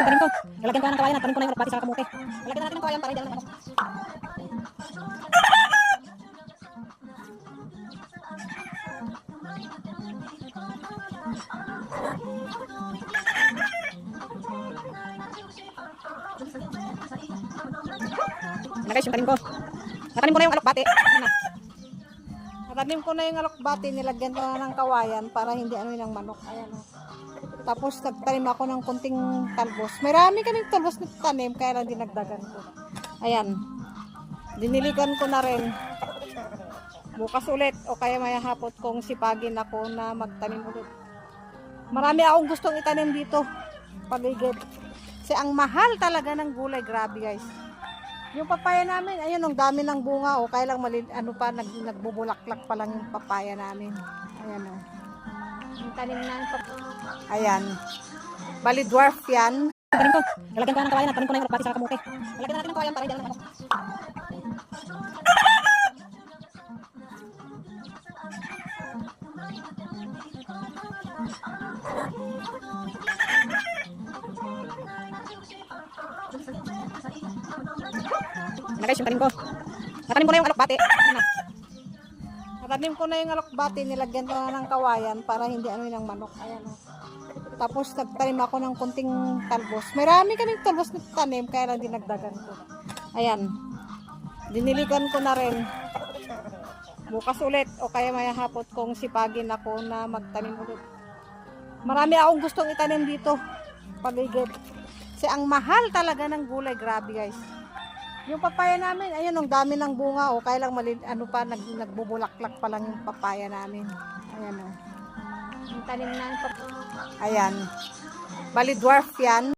Tanim ko. Lalagyan ko na ng kawayan at tanim ko na yung alokbati sa kamote. Lalagyan na natin ng kawayan para hindi ano. Yan guys, yung tanim ko. Natanim ko na yung alokbati. Natanim ko na yung alokbati, nilagyan ko na ng kawayan para hindi ano yung manok. Ayan o. Tapos nagtanim ako ng konting talbos. Marami kaming talbos na tanim, kaya lang dinagdagan ko. Ayan. Diniligan ko na rin. Bukas ulit o kaya may hapot kong sipagin ako na magtanim ulit. Marami akong gustong itanim dito. Paligid. Kasi ang mahal talaga ng gulay. Grabe guys. Yung papaya namin, ayun, ang dami ng bunga o kaya lang nagbubulaklak pa lang yung papaya namin. Ayan o. Yung tanim na yung ayan. Bali dwarf yan. Tanim ko. Lalagyan ko na ng kawayan at tanim ko na yung alokbati sa kamote. Lalagyan na natin ng kawayan para hindi ano. Yan guys, yung tanim ko. Natanim ko na yung alokbati. Natanim ko na yung alokbati, nilagyan ko na ng kawayan para hindi ano yung manok. Ayan o. Tapos nagtanim ako ng konting talbos. Marami kaming talbos na tanim, kaya lang dinagdagan ko. Ayan. Diniligan ko na rin. Bukas ulit o kaya may hapot kong sipagin ako na magtanim ulit. Marami akong gustong itanim dito. Paligid. Kasi ang mahal talaga ng gulay. Grabe guys. Yung papaya namin, ayun, ang dami ng bunga o kaya lang nagbubulaklak pa lang yung papaya namin. Ayan o. Yung tanim na yung papaya. Ayan. Bali dwarf yan.